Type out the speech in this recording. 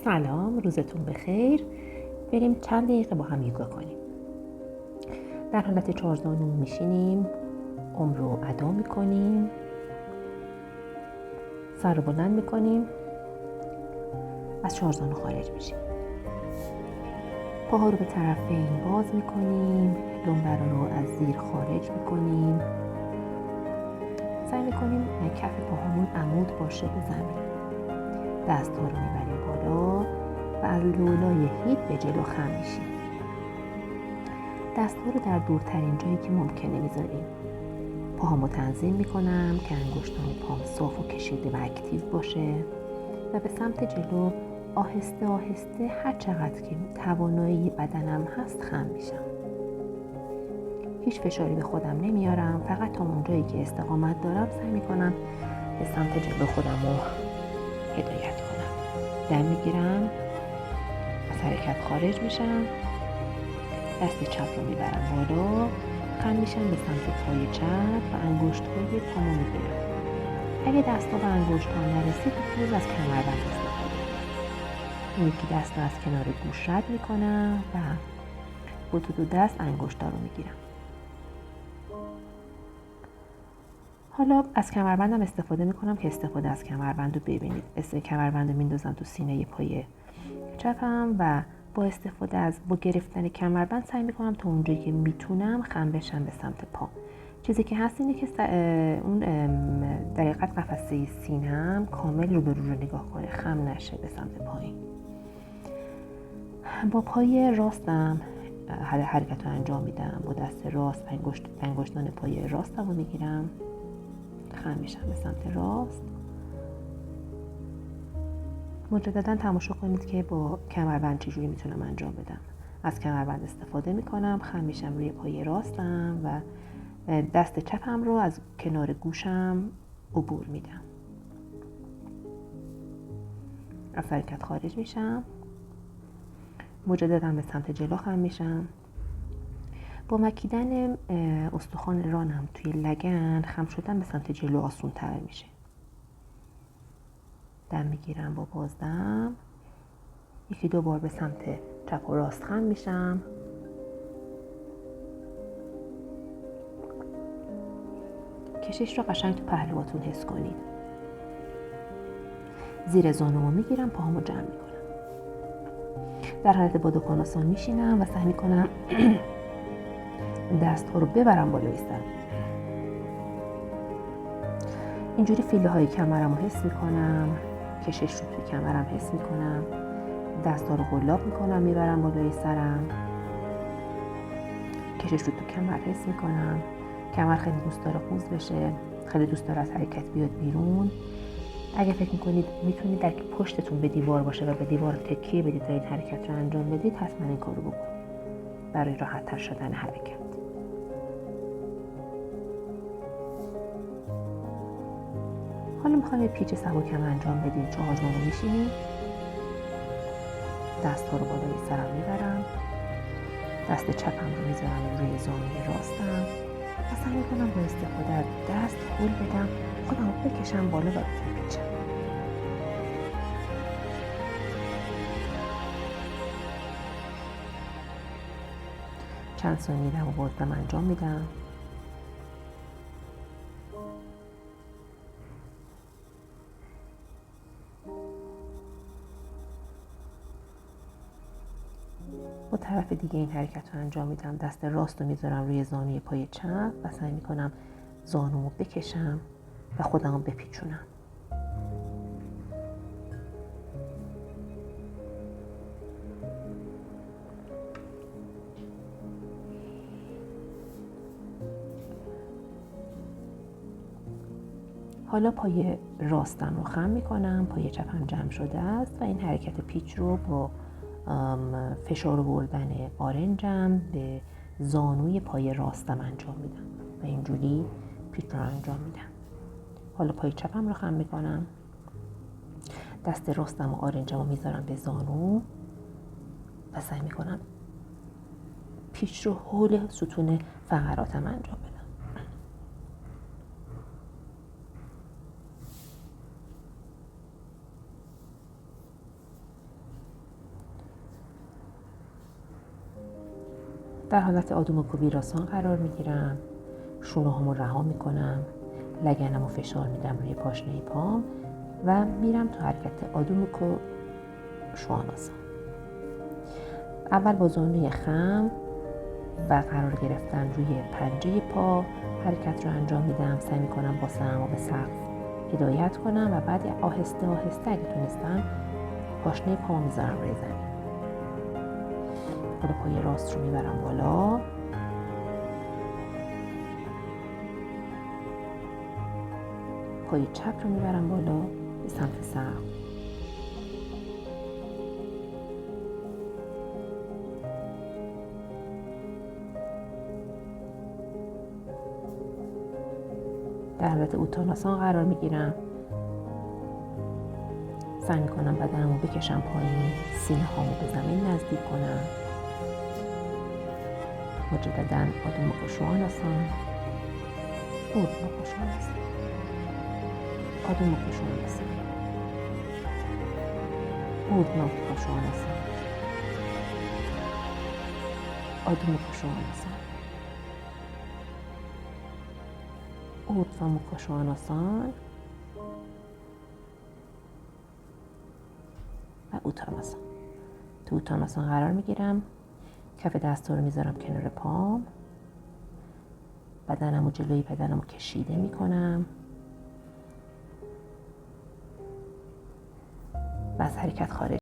سلام، روزتون بخیر. بریم چند دقیقه با هم یوگا کنیم. در حالت چهارزانو میشینیم، عمر رو ادا میکنیم، سر رو بلند میکنیم، از چهارزانو خارج میشیم. پاها رو به طرفین باز میکنیم، لنبر رو از زیر خارج میکنیم. سعی میکنیم کف پاهامون عمود باشه به زمین. دست‌ها رو میبریم بالا و از لولای هیپ به جلو خم میشیم. دست‌ها رو در دورترین جایی که ممکنه میذاریم. پاهامو تنظیم میکنم که انگشتان پام صاف و کشیده و اکتیو باشه و به سمت جلو آهسته آهسته هر چقدر که توانایی بدنم هست خم میشم. هیچ فشاری به خودم نمیارم، فقط تا اونجایی که استقامت دارم سعی میکنم به سمت جلو خودم رو هدایت کنم. دم میگیرم، از حرکت خارج میشم، دست چپ رو میبرم بالا، خم میشم به سمت پای چپ و انگشت‌های پامو میگیرم. اگه دستا به انگشت‌ها نرسید میتونید از کمربند استفاده کنید. اون یکی دست رو از کنار گوش رد میکنم و با دو دست انگشتا رو میگیرم. حالا از کمربندم استفاده میکنم که استفاده از کمربند رو ببینید. کمربند رو میندازم تو سینه پای چپم و با گرفتن کمربند سعی میکنم تا اونجایی که میتونم خم بشم به سمت پا. چیزی که هست اینه که اون در حقیقت قفسه سینه‌ام کامل رو به رو نگاه کنه، خم نشه به سمت پایین. با پای راستم حرکت رو انجام میدم. با دست راست انگشتان پای راستم رو میگیرم، خم میشم به سمت راست. مجددا تماشا کنید که با کمربند چجوری میتونم انجام بدم. از کمربند استفاده میکنم، خم میشم روی پای راستم و دست چپم رو از کنار گوشم عبور میدم. از حرکت خارج میشم، مجددا به سمت جلو خم میشم. با مکیدن استخوان رانم توی لگن خم شدن به سمت جلو آسون تر میشه. دم میگیرم با بازدم، یکی دو بار به سمت چپ و راست خم میشم. کشش رو قشنگ تو پهلواتون حس کنید. زیر زانومو میگیرم، پاهامو جمع میکنم. در حالت بادکناسان میشینم و سعی میکنم دست‌ها رو ببرم بالای سر. اینجوری فیله های کمرم رو حس میکنم، کشش رو توی کمرم حس میکنم. دست‌ها رو قلاب میکنم، میبرم بالای سرم. کشش رو تو کمر حس میکنم. کمر خیلی دوست داره قوز بشه، خیلی دوست داره از حرکت بیاد بیرون. اگه فکر میکنید میتونید در پشتتون به دیوار باشه و به دیوار تکیه بدید تا این حرکت رو انجام بدید، حتما این کار رو بکنید برای راحت تر شدن حرکت. حالا میخوایم یه پیچ سبکم انجام بدید. چهارزانو میشینید، دست ها رو بالای سرم میبرم، دست چپم رو میذارم روی زانوی راستم و سعی میکنم با استفاده از دست هل بدم، خودم رو بکشم بالا و بپیچم. چند ثانیه دم و بازدم انجام میدم. با طرف دیگه این حرکت رو انجام میدم. دست راست رو میذارم روی زانوی پای چپ و سعی میکنم زانومو بکشم و خودم رو بپیچونم. حالا پای راستم رو خم میکنم، پای چپم جمع شده است و این حرکت پیچ رو با فشار آوردن آرنجم به زانوی پای راستم انجام میدم و اینجوری پیچ رو انجام میدم. حالا پای چپم رو خم میکنم، دست راستم و آرنجم رو میذارم به زانو و سعی میکنم پیچ رو حول ستون فقراتم انجام بدم. در حالت آدوموکو ویراسان قرار میگیرم. شونه هامو رها میکنم. لگنمو فشار میدم روی پاشنه پام و میرم تو حرکت آدوموکو شواناسان. اول با زانوی خم و قرار گرفتن روی پنجه پا حرکت رو انجام میدم. سعی میکنم با سرمو به سقف هدایت کنم و بعد آهسته آهسته اگه تونستم پاشنه پامو میذارم روی زمین. پای راست رو میبرم بالا. پای چپ رو میبرم بالا به سمت سقف. در حالت اوتاناسان قرار میگیرم. سعی میکنم بدنمو بکشم پایین، سینه هامو به زمین نزدیک کنم. مجددا آدوموکو شواناسان، اوردنوکو شواناسان، آدوموکو شواناسان، اوردنوکو شواناسان، آدوموکو شواناسان، اوردنوکو شواناسان و اوتاناسان. تو اوتاناسان قرار میگیرم. کف دستا رو میذارم کنار پام. بدنمو جلوی بدنمو کشیده میکنم و از حرکت خارج